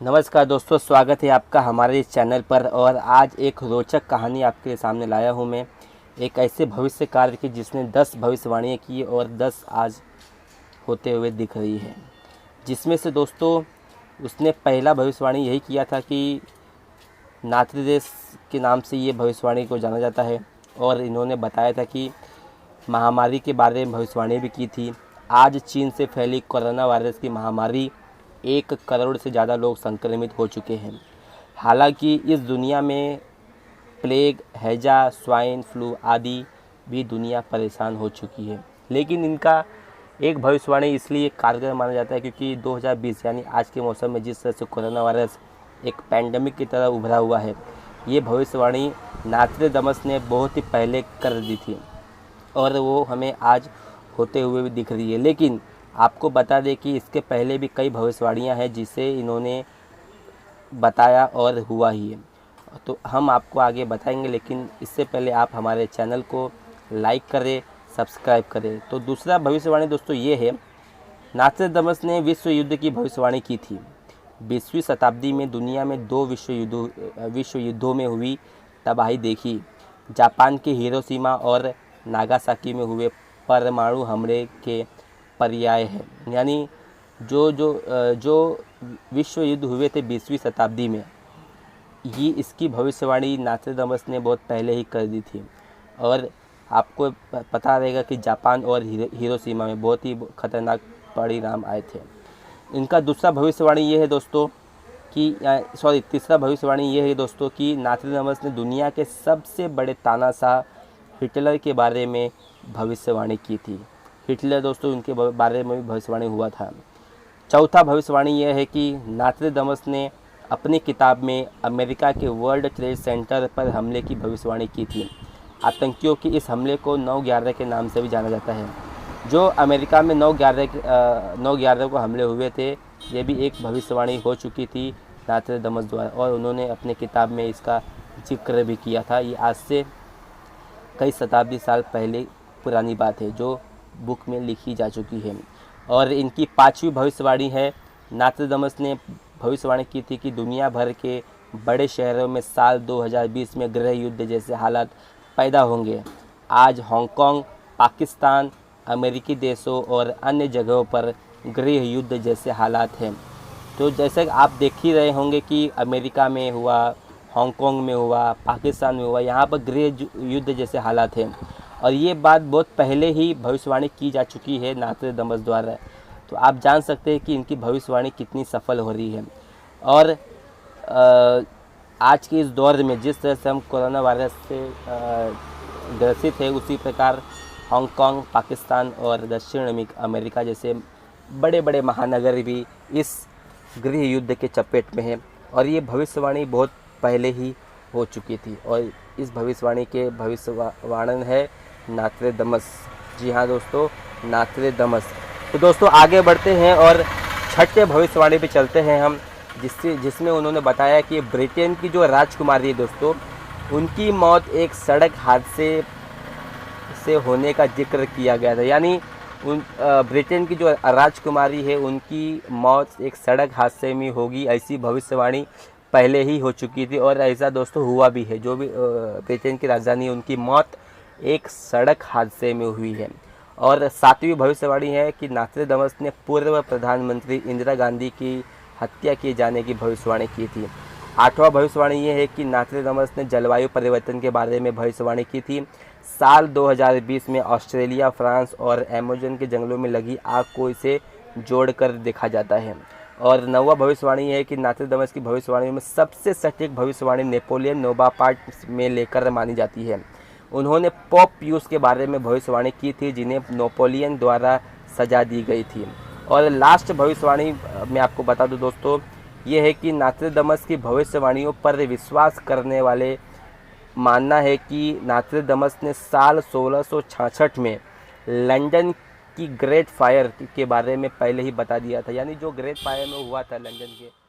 नमस्कार दोस्तों, स्वागत है आपका हमारे इस चैनल पर। और आज एक रोचक कहानी आपके सामने लाया हूँ मैं, एक ऐसे भविष्य कार्य की जिसने 10 भविष्यवाणियाँ की और 10 आज होते हुए दिख रही है। जिसमें से दोस्तों उसने पहला भविष्यवाणी यही किया था कि नाथरी देश के नाम से ये भविष्यवाणी को जाना जाता है। और इन्होंने बताया था कि महामारी के बारे में भविष्यवाणी भी की थी। आज चीन से फैली कोरोना वायरस की महामारी 1 करोड़ से ज़्यादा लोग संक्रमित हो चुके हैं। हालांकि इस दुनिया में प्लेग, हैजा, स्वाइन फ्लू आदि भी दुनिया परेशान हो चुकी है, लेकिन इनका एक भविष्यवाणी इसलिए कारगर माना जाता है क्योंकि 2020 यानी आज के मौसम में जिस तरह से कोरोना वायरस एक पैंडमिक की तरह उभरा हुआ है, ये भविष्यवाणी नास्ट्राडामस ने बहुत ही पहले कर दी थी और वो हमें आज होते हुए भी दिख रही है। लेकिन आपको बता दें कि इसके पहले भी कई भविष्यवाणियाँ हैं जिसे इन्होंने बताया और हुआ ही है, तो हम आपको आगे बताएंगे। लेकिन इससे पहले आप हमारे चैनल को लाइक करें, सब्सक्राइब करें। तो दूसरा भविष्यवाणी दोस्तों ये है, नास्ट्राडामस ने विश्व युद्ध की भविष्यवाणी की थी। 20वीं शताब्दी में दुनिया में 2 विश्व युद्धों में हुई तबाही देखी। जापान के हिरोशिमा और नागासाकी में हुए परमाणु हमले के पर्याय है। यानी जो विश्व युद्ध हुए थे 20वीं शताब्दी में, ये इसकी भविष्यवाणी नास्ट्राडामस ने बहुत पहले ही कर दी थी। और आपको पता रहेगा कि जापान और हिरोशिमा में बहुत ही खतरनाक परिणाम आए थे। इनका दूसरा भविष्यवाणी ये है दोस्तों कि तीसरा भविष्यवाणी ये है दोस्तों कि नास्ट्राडामस ने दुनिया के सबसे बड़े तानाशाह हिटलर के बारे में भविष्यवाणी की थी। हिटलर दोस्तों उनके बारे में भी भविष्यवाणी हुआ था। चौथा भविष्यवाणी यह है कि नास्ट्राडामस ने अपनी किताब में अमेरिका के वर्ल्ड ट्रेड सेंटर पर हमले की भविष्यवाणी की थी। आतंकियों की इस हमले को 9/11 के नाम से भी जाना जाता है। जो अमेरिका में 9/11 को हमले हुए थे, ये भी एक भविष्यवाणी हो चुकी थी नास्ट्राडामस द्वारा, और उन्होंने अपनी किताब में इसका जिक्र भी किया था। ये आज से कई शताब्दी साल पहले पुरानी बात है जो बुक में लिखी जा चुकी है। और इनकी 5वीं भविष्यवाणी है, नास्ट्राडामस ने भविष्यवाणी की थी कि दुनिया भर के बड़े शहरों में साल 2020 में गृह युद्ध जैसे हालात पैदा होंगे। आज हांगकांग, पाकिस्तान, अमेरिकी देशों और अन्य जगहों पर गृह युद्ध जैसे हालात हैं। तो जैसे आप देख ही रहे होंगे कि अमेरिका में हुआ, हांगकांग में हुआ, पाकिस्तान में हुआ, यहाँ पर गृह युद्ध जैसे हालात हैं। और ये बात बहुत पहले ही भविष्यवाणी की जा चुकी है नास्ट्राडामस द्वारा। तो आप जान सकते हैं कि इनकी भविष्यवाणी कितनी सफल हो रही है। और आज के इस दौर में जिस तरह से हम कोरोना वायरस से ग्रसित है, उसी प्रकार हांगकांग, पाकिस्तान और दक्षिण अमेरिका जैसे बड़े बड़े महानगर भी इस गृह युद्ध के चपेट में हैं। और ये भविष्यवाणी बहुत पहले ही हो चुकी थी और इस भविष्यवाणी के भविष्यवाणन है नास्ट्राडामस। जी हाँ दोस्तों, नास्ट्राडामस। तो दोस्तों आगे बढ़ते हैं और छठे भविष्यवाणी पे चलते हैं हम, जिसमें उन्होंने बताया कि ब्रिटेन की जो राजकुमारी है दोस्तों, उनकी मौत एक सड़क हादसे से होने का जिक्र किया गया था। यानी ब्रिटेन की जो राजकुमारी है उनकी मौत एक सड़क हादसे में होगी, ऐसी भविष्यवाणी पहले ही हो चुकी थी और ऐसा दोस्तों हुआ भी है। जो भी ब्रिटेन की राजधानी है उनकी मौत एक सड़क हादसे में हुई है। और 7वीं भविष्यवाणी है कि नास्ट्राडामस ने पूर्व प्रधानमंत्री इंदिरा गांधी की हत्या किए जाने की भविष्यवाणी की थी। 8वां भविष्यवाणी ये है कि नास्ट्राडामस ने जलवायु परिवर्तन के बारे में भविष्यवाणी की थी। साल 2020 में ऑस्ट्रेलिया, फ्रांस और अमेज़न के जंगलों में लगी आग को इसे जोड़कर देखा जाता है। और 9वां भविष्यवाणी है कि नास्ट्राडामस की भविष्यवाणी में सबसे सटीक भविष्यवाणी नेपोलियन बोनापार्ट में लेकर मानी जाती है। उन्होंने पोप पियूस के बारे में भविष्यवाणी की थी, जिन्हें नेपोलियन द्वारा सजा दी गई थी। और लास्ट भविष्यवाणी मैं आपको बता दूं दोस्तों, ये है कि नास्ट्राडामस की भविष्यवाणियों पर विश्वास करने वाले मानना है कि नास्ट्राडामस ने साल 1666 में लंदन की ग्रेट फायर के बारे में पहले ही बता दिया था। यानी जो ग्रेट फायर में हुआ था लंदन के